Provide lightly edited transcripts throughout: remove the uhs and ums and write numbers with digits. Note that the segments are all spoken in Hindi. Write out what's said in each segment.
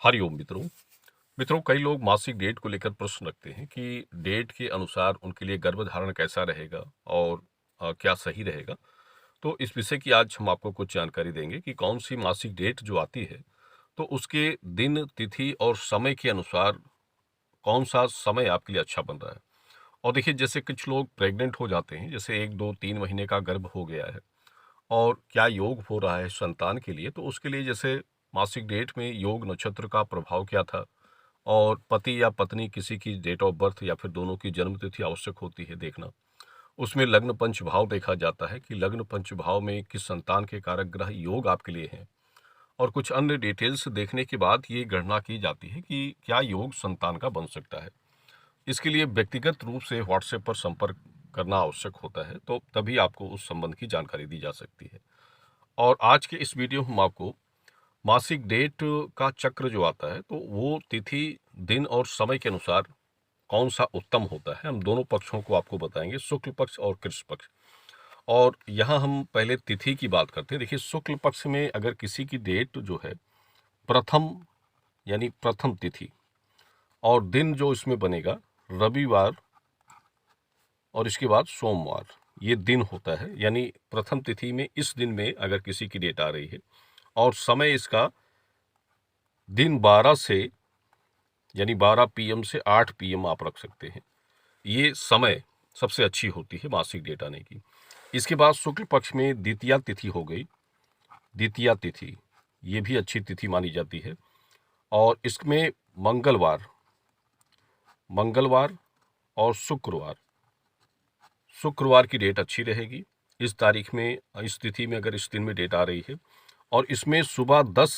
हरिओम मित्रों। कई लोग मासिक डेट को लेकर प्रश्न रखते हैं कि डेट के अनुसार उनके लिए गर्भधारण कैसा रहेगा और क्या सही रहेगा। तो इस विषय की आज हम आपको कुछ जानकारी देंगे कि कौन सी मासिक डेट जो आती है तो उसके दिन तिथि और समय के अनुसार कौन सा समय आपके लिए अच्छा बन रहा है। और देखिए, जैसे कुछ लोग प्रेग्नेंट हो जाते हैं, जैसे 1 2 3 महीने का गर्भ हो गया है और क्या योग हो रहा है संतान के लिए, तो उसके लिए जैसे मासिक डेट में योग नक्षत्र का प्रभाव क्या था और पति या पत्नी किसी की डेट ऑफ बर्थ या फिर दोनों की जन्म तिथि आवश्यक होती है देखना। उसमें लग्न पंच भाव देखा जाता है कि लग्न पंच भाव में किस संतान के कारक ग्रह योग आपके लिए हैं, और कुछ अन्य डिटेल्स देखने के बाद ये गणना की जाती है कि क्या योग संतान का बन सकता है। इसके लिए व्यक्तिगत रूप से व्हाट्सएप पर संपर्क करना आवश्यक होता है, तो तभी आपको उस संबंध की जानकारी दी जा सकती है। और आज के इस वीडियो में हम आपको मासिक डेट का चक्र जो आता है, तो वो तिथि, दिन और समय के अनुसार कौन सा उत्तम होता है, हम दोनों पक्षों को आपको बताएंगे, शुक्ल पक्ष और कृष्ण पक्ष। और यहाँ हम पहले तिथि की बात करते हैं। देखिए, शुक्ल पक्ष में अगर किसी की डेट जो है प्रथम, यानी प्रथम तिथि, और दिन जो इसमें बनेगा रविवार और इसके बाद सोमवार, ये दिन होता है। यानी प्रथम तिथि में इस दिन में अगर किसी की डेट आ रही है और समय इसका दिन 12 से, यानी 12 PM से 8 PM आप रख सकते हैं। ये समय सबसे अच्छी होती है मासिक डेट आने की। इसके बाद शुक्ल पक्ष में द्वितीया तिथि हो गई। द्वितीया तिथि ये भी अच्छी तिथि मानी जाती है। और इसमें मंगलवार और शुक्रवार की डेट अच्छी रहेगी। इस तारीख में, इस तिथि में अगर इस दिन में डेट आ रही है, और इसमें सुबह 10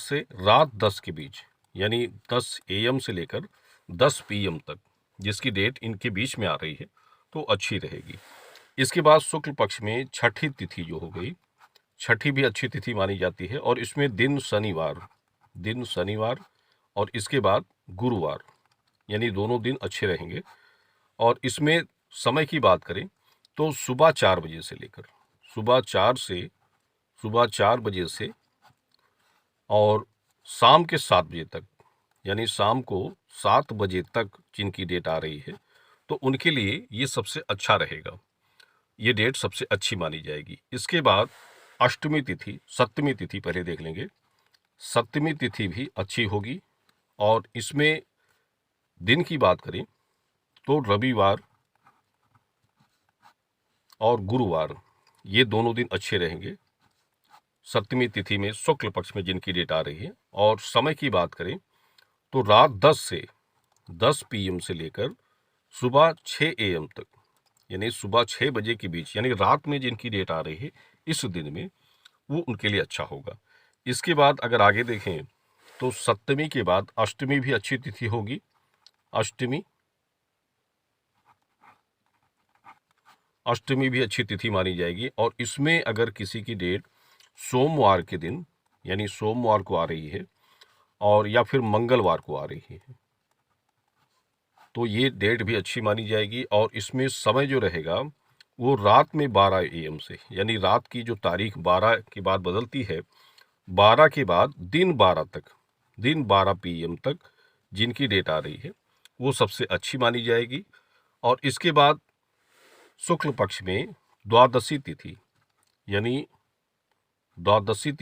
से रात 10 के बीच, यानी 10 AM से लेकर 10 PM तक जिसकी डेट इनके बीच में आ रही है तो अच्छी रहेगी। इसके बाद शुक्ल पक्ष में छठी तिथि जो हो गई, छठी भी अच्छी तिथि मानी जाती है। और इसमें दिन शनिवार और इसके बाद गुरुवार, यानी दोनों दिन अच्छे रहेंगे। और इसमें समय की बात करें तो सुबह 4 बजे से लेकर सुबह 4 बजे से और शाम के 7 बजे तक, यानी शाम को 7 बजे तक जिनकी डेट आ रही है तो उनके लिए ये सबसे अच्छा रहेगा। ये डेट सबसे अच्छी मानी जाएगी। इसके बाद अष्टमी तिथि, सप्तमी तिथि पहले देख लेंगे। सप्तमी तिथि भी अच्छी होगी। और इसमें दिन की बात करें तो रविवार और गुरुवार, ये दोनों दिन अच्छे रहेंगे सप्तमी तिथि में, शुक्ल पक्ष में जिनकी डेट आ रही है। और समय की बात करें तो रात 10 PM से लेकर सुबह 6 AM तक, यानी सुबह 6 बजे के बीच, यानी रात में जिनकी डेट आ रही है इस दिन में, वो उनके लिए अच्छा होगा। इसके बाद अगर आगे देखें तो सप्तमी के बाद अष्टमी भी अच्छी तिथि होगी। अष्टमी भी अच्छी तिथि मानी जाएगी। और इसमें अगर किसी की डेट सोमवार के दिन, यानी सोमवार को आ रही है और या फिर मंगलवार को आ रही है, तो ये डेट भी अच्छी मानी जाएगी। और इसमें समय जो रहेगा वो रात में 12 AM से, यानी रात की जो तारीख 12 के बाद बदलती है, 12 के बाद दिन 12 PM तक जिनकी डेट आ रही है वो सबसे अच्छी मानी जाएगी। और इसके बाद शुक्ल पक्ष में द्वादशी तिथि, यानी द्वादशी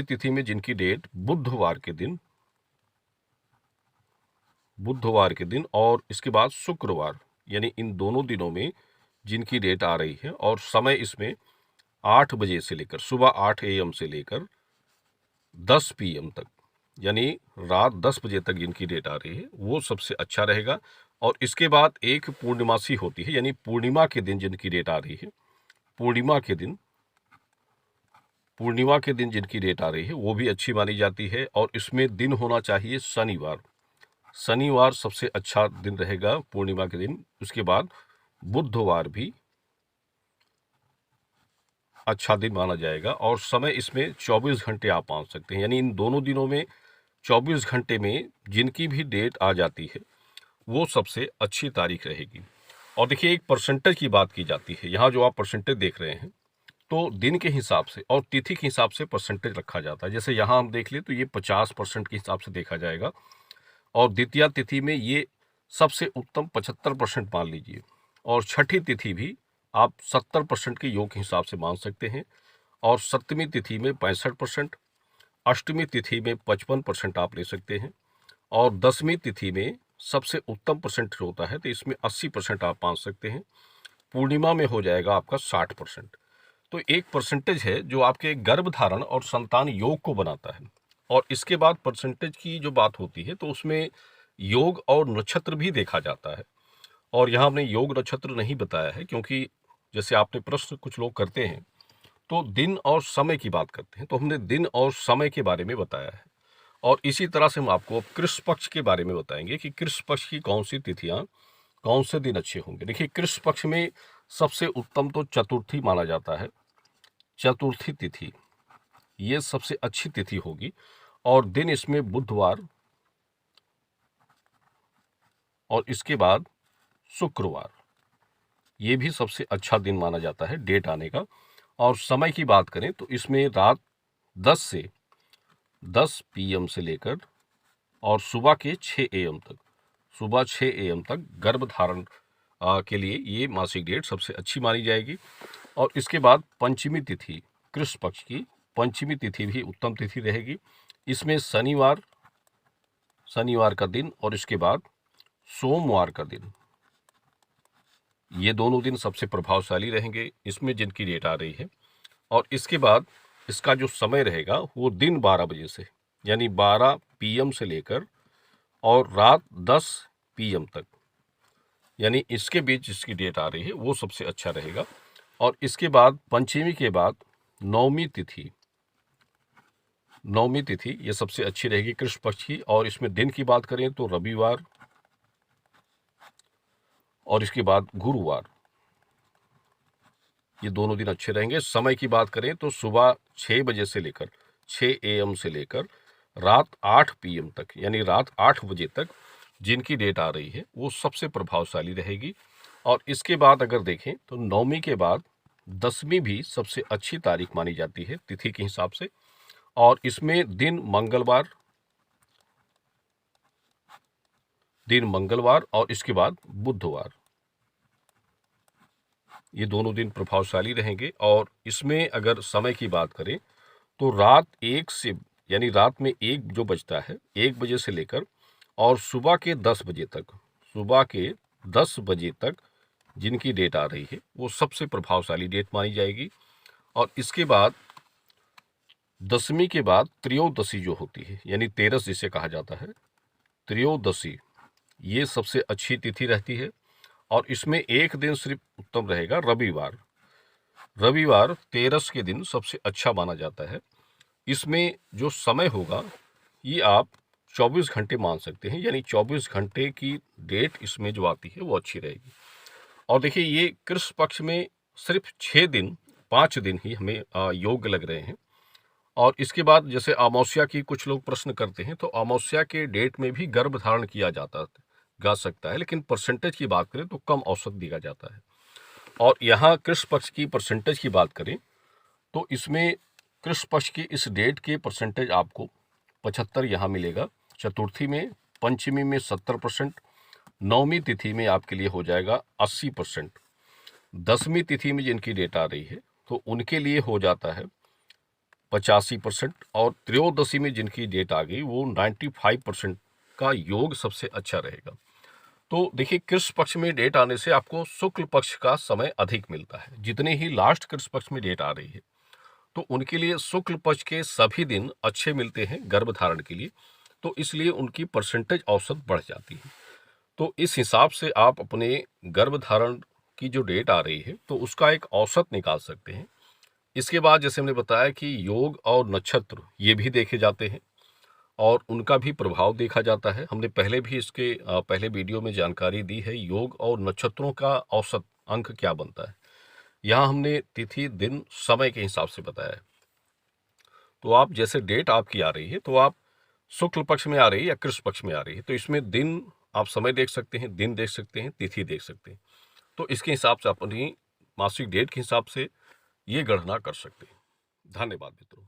तिथि में जिनकी डेट बुधवार के दिन और इसके बाद शुक्रवार, यानी इन दोनों दिनों में जिनकी डेट आ रही है, और समय इसमें 8 बजे से लेकर, सुबह 8 AM से लेकर 10 PM तक, यानी रात 10 बजे तक जिनकी डेट आ रही है वो सबसे अच्छा रहेगा। और इसके बाद एक पूर्णिमासी होती है, यानी पूर्णिमा के दिन जिनकी डेट आ रही है, पूर्णिमा के दिन जिनकी डेट आ रही है वो भी अच्छी मानी जाती है। और इसमें दिन होना चाहिए शनिवार सबसे अच्छा दिन रहेगा पूर्णिमा के दिन। उसके बाद बुधवार भी अच्छा दिन माना जाएगा। और समय इसमें 24 घंटे आप मान सकते हैं, यानी इन दोनों दिनों में 24 घंटे में जिनकी भी डेट आ जाती है वो सबसे अच्छी तारीख रहेगी। और देखिए, एक परसेंटेज की बात की जाती है। यहाँ जो आप परसेंटेज देख रहे हैं तो दिन के हिसाब से और तिथि के हिसाब से परसेंटेज रखा जाता है। जैसे यहाँ हम देख लें तो ये 50% के हिसाब से देखा जाएगा, और द्वितीया तिथि में ये सबसे उत्तम 75% मान लीजिए, और छठी तिथि भी आप 70% के योग के हिसाब से मान सकते हैं, और सप्तमी तिथि में 65%, अष्टमी तिथि में 55% आप ले सकते हैं, और दसवीं तिथि में सबसे उत्तम परसेंट होता है तो इसमें 80% आप मान सकते हैं। पूर्णिमा में हो जाएगा आपका 60%। तो एक परसेंटेज है जो आपके गर्भधारण और संतान योग को बनाता है। और इसके बाद परसेंटेज की जो बात होती है तो उसमें योग और नक्षत्र भी देखा जाता है, और यहाँ हमने योग नक्षत्र नहीं बताया है क्योंकि जैसे आपने प्रश्न कुछ लोग करते हैं तो दिन और समय की बात करते हैं, तो हमने दिन और समय के बारे में बताया है। और इसी तरह से हम आपको अब कृष्ण पक्ष के बारे में बताएंगे कि कृष्ण पक्ष की कौन सी तिथियां, कौन से दिन अच्छे होंगे। देखिए, कृष्ण पक्ष में सबसे उत्तम तो चतुर्थी माना जाता है। चतुर्थी तिथि ये सबसे अच्छी तिथि होगी, और दिन इसमें बुधवार और इसके बाद शुक्रवार, ये भी सबसे अच्छा दिन माना जाता है डेट आने का। और समय की बात करें तो इसमें रात 10 PM से लेकर और सुबह के 6 AM तक, सुबह 6 AM तक गर्भधारण के लिए ये मासिक डेट सबसे अच्छी मानी जाएगी। और इसके बाद पंचमी तिथि, कृष्ण पक्ष की पंचमी तिथि भी उत्तम तिथि रहेगी। इसमें शनिवार का दिन और इसके बाद सोमवार का दिन, ये दोनों दिन सबसे प्रभावशाली रहेंगे इसमें जिनकी डेट आ रही है। और इसके बाद इसका जो समय रहेगा वो दिन 12 बजे से, यानी 12 PM से लेकर और रात 10 PM तक, यानी इसके बीच जिसकी डेट आ रही है वो सबसे अच्छा रहेगा। और इसके बाद पंचमी के बाद नवमी तिथि, ये सबसे अच्छी रहेगी कृष्ण पक्ष की। और इसमें दिन की बात करें तो रविवार और इसके बाद गुरुवार, ये दोनों दिन अच्छे रहेंगे। समय की बात करें तो सुबह 6 बजे से लेकर 6 AM से लेकर रात 8 PM तक, यानी रात 8 बजे तक जिनकी डेट आ रही है वो सबसे प्रभावशाली रहेगी। और इसके बाद अगर देखें तो नवमी के बाद 10वीं भी सबसे अच्छी तारीख मानी जाती है तिथि के हिसाब से। और इसमें दिन मंगलवार और इसके बाद बुधवार, ये दोनों दिन प्रभावशाली रहेंगे। और इसमें अगर समय की बात करें तो रात 1 से, यानी रात में 1 जो बजता है 1 बजे से लेकर और सुबह के 10 बजे तक जिनकी डेट आ रही है वो सबसे प्रभावशाली डेट मानी जाएगी। और इसके बाद 10वीं के बाद त्रयोदशी जो होती है, यानी 13 जिसे कहा जाता है, त्रयोदशी, ये सबसे अच्छी तिथि रहती है। और इसमें एक दिन सिर्फ उत्तम रहेगा, रविवार 13 के दिन सबसे अच्छा माना जाता है। इसमें जो समय होगा ये आप 24 घंटे मान सकते हैं, यानी 24 घंटे की डेट इसमें जो आती है वो अच्छी रहेगी। और देखिए, ये कृष्ण पक्ष में सिर्फ 5 दिन ही हमें योग्य लग रहे हैं। और इसके बाद जैसे अमावस्या की कुछ लोग प्रश्न करते हैं, तो अमावस्या के डेट में भी गर्भ धारण किया जा सकता है, लेकिन परसेंटेज की बात करें तो कम औसत दिया जाता है। और यहाँ कृष्ण पक्ष की परसेंटेज की बात करें तो इसमें कृष्ण पक्ष की इस डेट के परसेंटेज आपको 75 यहाँ मिलेगा। चतुर्थी में, पंचमी में 70%, नवमी तिथि में आपके लिए हो जाएगा 80%, 10वीं तिथि में जिनकी डेट आ रही है तो उनके लिए हो जाता है 85%, और त्रयोदशी में जिनकी डेट आ गई वो 95% का योग सबसे अच्छा रहेगा। तो देखिए, कृष्ण पक्ष में डेट आने से आपको शुक्ल पक्ष का समय अधिक मिलता है। जितने ही लास्ट कृष्ण पक्ष में डेट आ रही है तो उनके लिए शुक्ल पक्ष के सभी दिन अच्छे मिलते हैं गर्भधारण के लिए, तो इसलिए उनकी परसेंटेज औसत बढ़ जाती है। तो इस हिसाब से आप अपने गर्भधारण की जो डेट आ रही है तो उसका एक औसत निकाल सकते हैं। इसके बाद जैसे हमने बताया कि योग और नक्षत्र ये भी देखे जाते हैं और उनका भी प्रभाव देखा जाता है। हमने पहले भी इसके पहले वीडियो में जानकारी दी है, योग और नक्षत्रों का औसत अंक क्या बनता है। यहाँ हमने तिथि, दिन, समय के हिसाब से बताया है। तो आप जैसे डेट आपकी आ रही है तो आप शुक्ल पक्ष में आ रही है या कृष्ण पक्ष में आ रही है, तो इसमें दिन आप समय देख सकते हैं, दिन देख सकते हैं, तिथि देख सकते हैं। तो इसके हिसाब से अपनी मासिक डेट के हिसाब से ये गणना कर सकते हैं। धन्यवाद मित्रों।